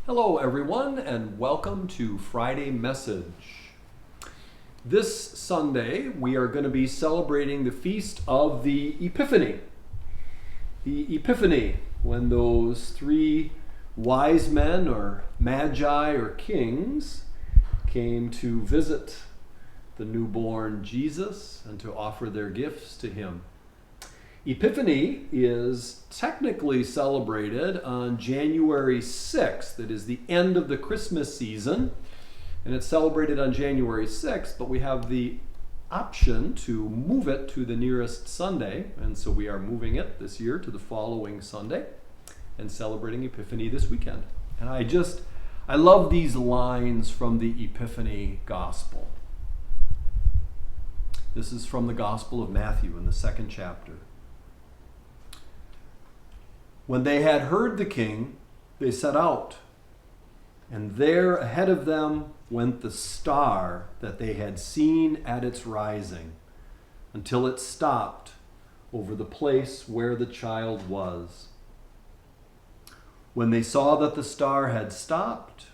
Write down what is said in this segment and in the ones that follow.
Hello, everyone, and welcome to Friday Message. This Sunday, we are going to be celebrating the feast of the Epiphany. The Epiphany, when those three wise men or magi or kings came to visit the newborn Jesus and to offer their gifts to him. Epiphany is technically celebrated on January 6th. It is the end of the Christmas season, and it's celebrated on January 6th, but we have the option to move it to the nearest Sunday, and so we are moving it this year to the following Sunday and celebrating Epiphany this weekend. And I love these lines from the Epiphany Gospel. This is from the Gospel of Matthew in the 2nd chapter. When they had heard the king, they set out, and there ahead of them went the star that they had seen at its rising, until it stopped over the place where the child was. When they saw that the star had stopped,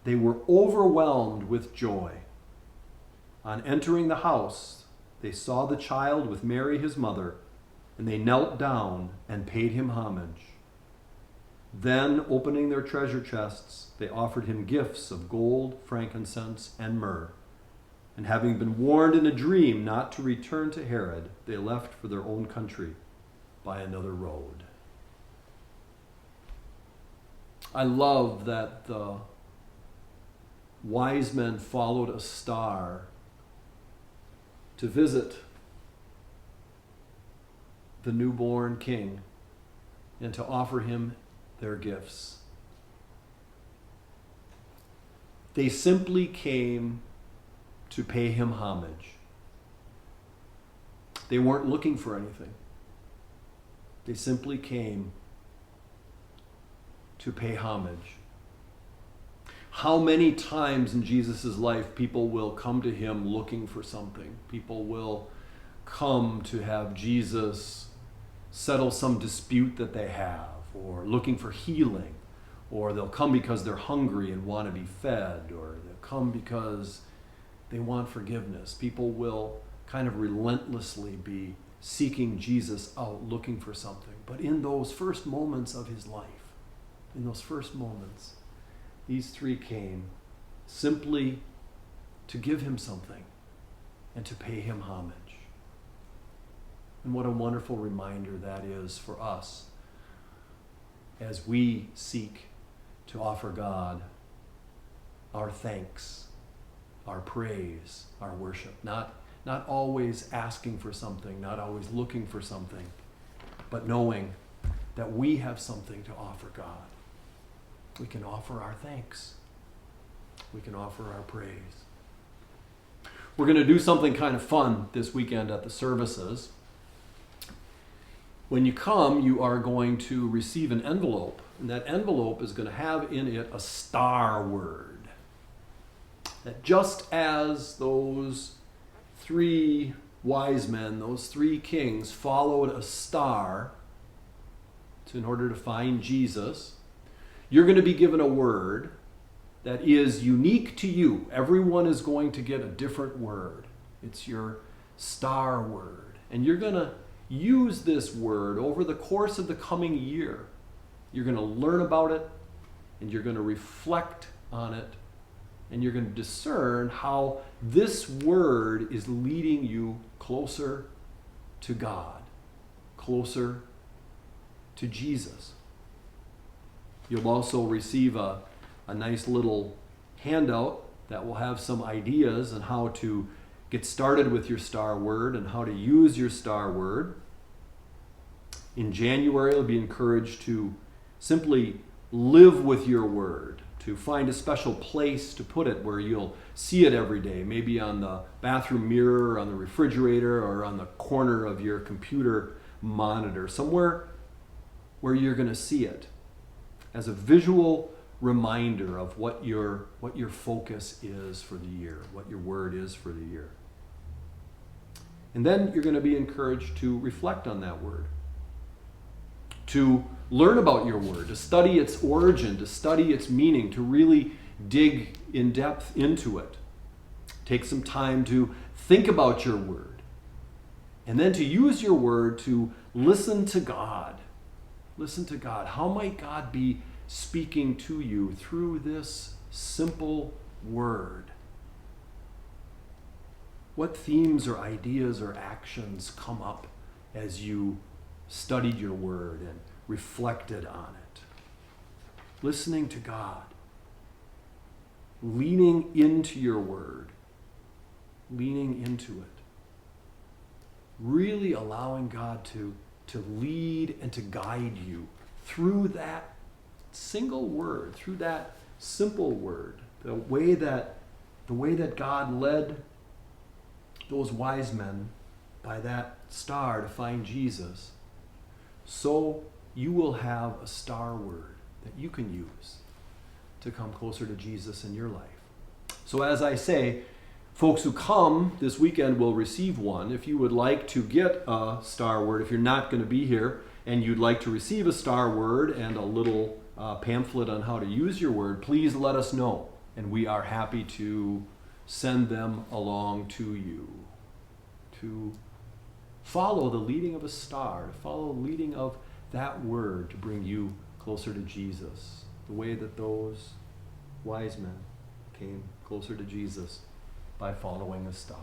they were overwhelmed with joy. On entering the house, they saw the child with Mary his mother, and they knelt down and paid him homage. Then, opening their treasure chests, they offered him gifts of gold, frankincense, and myrrh. And having been warned in a dream not to return to Herod, they left for their own country by another road. I love that the wise men followed a star to visit the newborn king and to offer him their gifts. They simply came to pay him homage. They weren't looking for anything. They simply came to pay homage. How many times in Jesus' life people will come to him looking for something? People will come to have Jesus settle some dispute that they have, or looking for healing, or they'll come because they're hungry and want to be fed, or they'll come because they want forgiveness. People will kind of relentlessly be seeking Jesus out, looking for something. But in those first moments of his life, in those first moments, these three came simply to give him something and to pay him homage. And what a wonderful reminder that is for us as we seek to offer God our thanks, our praise, our worship. Not always asking for something, not always looking for something, but knowing that we have something to offer God. We can offer our thanks. We can offer our praise. We're going to do something kind of fun this weekend at the services. When you come, you are going to receive an envelope, and that envelope is going to have in it a star word. That just as those three wise men, those three kings, followed a star in order to find Jesus, you're going to be given a word that is unique to you. Everyone is going to get a different word. It's your star word. And you're going to use this word over the course of the coming year. You're going to learn about it, and you're going to reflect on it, and you're going to discern how this word is leading you closer to God, closer to Jesus. You'll also receive a nice little handout that will have some ideas on how to get started with your star word and how to use your star word. In January, you'll be encouraged to simply live with your word, to find a special place to put it where you'll see it every day, maybe on the bathroom mirror, or on the refrigerator, or on the corner of your computer monitor, somewhere where you're going to see it as a visual reminder of what your focus is for the year, what your word is for the year. And then you're going to be encouraged to reflect on that word. to learn about your word, to study its origin, to study its meaning, to really dig in depth into it. Take some time to think about your word, and then to use your word to listen to God. Listen to God. How might God be speaking to you through this simple word? What themes or ideas or actions come up as you studied your word and reflected on it? Listening to God. Leaning into your word. Leaning into it. Really allowing God to lead and to guide you through that single word, through that simple word, the way that God led those wise men by that star to find Jesus, so you will have a star word that you can use to come closer to Jesus in your life. So as I say, folks who come this weekend will receive one. If you would like to get a star word, if you're not going to be here and you'd like to receive a star word and a little pamphlet on how to use your word, please let us know. And we are happy to send them along to you. To follow the leading of a star, to follow the leading of that word to bring you closer to Jesus. The way that those wise men came closer to Jesus by following a star.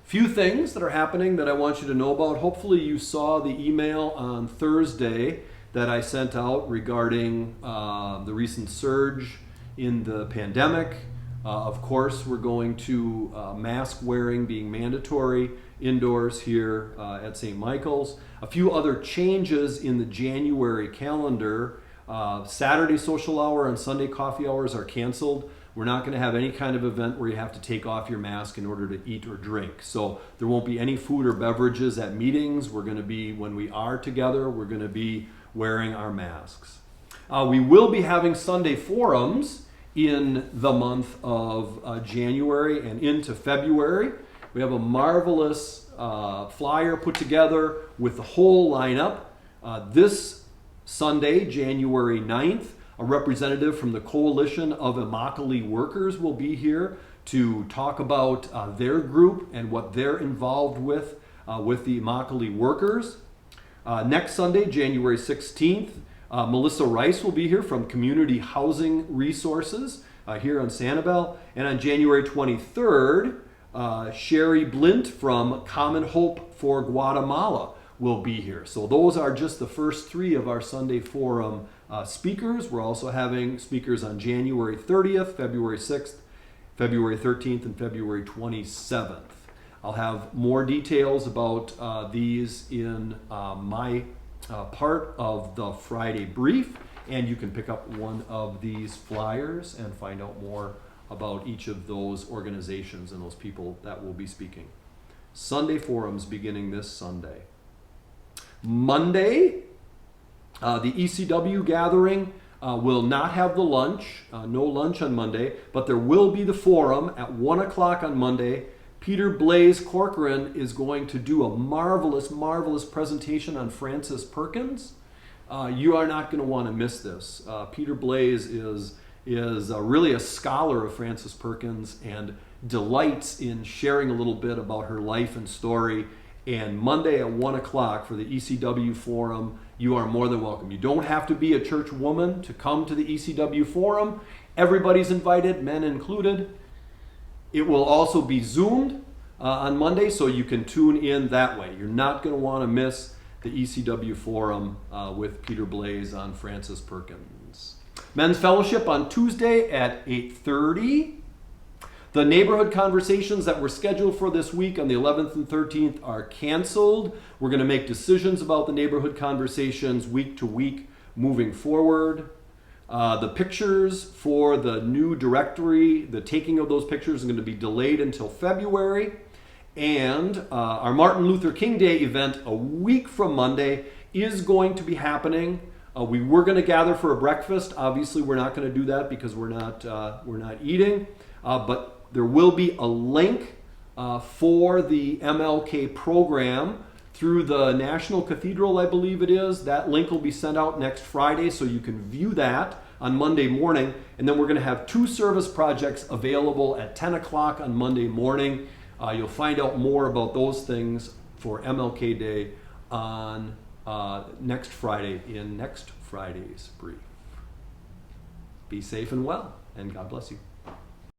Few things that are happening that I want you to know about. Hopefully you saw the email on Thursday that I sent out regarding the recent surge in the pandemic. Of course, we're going to mask wearing being mandatory indoors here at St. Michael's. A few other changes in the January calendar. Saturday social hour and Sunday coffee hours are canceled. We're not going to have any kind of event where you have to take off your mask in order to eat or drink. So there won't be any food or beverages at meetings. We're going to be, when we are together, we're going to be wearing our masks. We will be having Sunday forums in the month of January and into February. We have a marvelous flyer put together with the whole lineup. This Sunday, January 9th, a representative from the Coalition of Immokalee Workers will be here to talk about their group and what they're involved with the Immokalee workers. Next Sunday, January 16th, Melissa Rice will be here from Community Housing Resources here on Sanibel. And on January 23rd, Sherry Blint from Common Hope for Guatemala will be here. So those are just the first three of our Sunday Forum speakers. We're also having speakers on January 30th, February 6th, February 13th, and February 27th. I'll have more details about these in my part of the Friday brief, and you can pick up one of these flyers and find out more about each of those organizations and those people that will be speaking. Sunday forums beginning this Sunday. Monday, the ECW gathering will not have the lunch, no lunch on Monday, but there will be the forum at 1 o'clock on Monday. Peter Blaze Corcoran is going to do a marvelous, marvelous presentation on Frances Perkins. You are not going to want to miss this. Peter Blaze is really a scholar of Frances Perkins and delights in sharing a little bit about her life and story. And Monday at 1 o'clock for the ECW Forum, you are more than welcome. You don't have to be a church woman to come to the ECW Forum. Everybody's invited, men included. It will also be Zoomed on Monday, so you can tune in that way. You're not going to want to miss the ECW Forum with Peter Blaze on Frances Perkins. Men's Fellowship on Tuesday at 8:30. The neighborhood conversations that were scheduled for this week on the 11th and 13th are canceled. We're going to make decisions about the neighborhood conversations week to week moving forward. The pictures for the new directory, the taking of those pictures is going to be delayed until February. And our Martin Luther King Day event a week from Monday is going to be happening. We were going to gather for a breakfast. Obviously, we're not going to do that because we're not eating. But there will be a link for the MLK program through the National Cathedral, I believe it is. That link will be sent out next Friday, so you can view that on Monday morning. And then we're going to have 2 service projects available at 10 o'clock on Monday morning. You'll find out more about those things for MLK Day on next Friday in next Friday's brief. Be safe and well, and God bless you.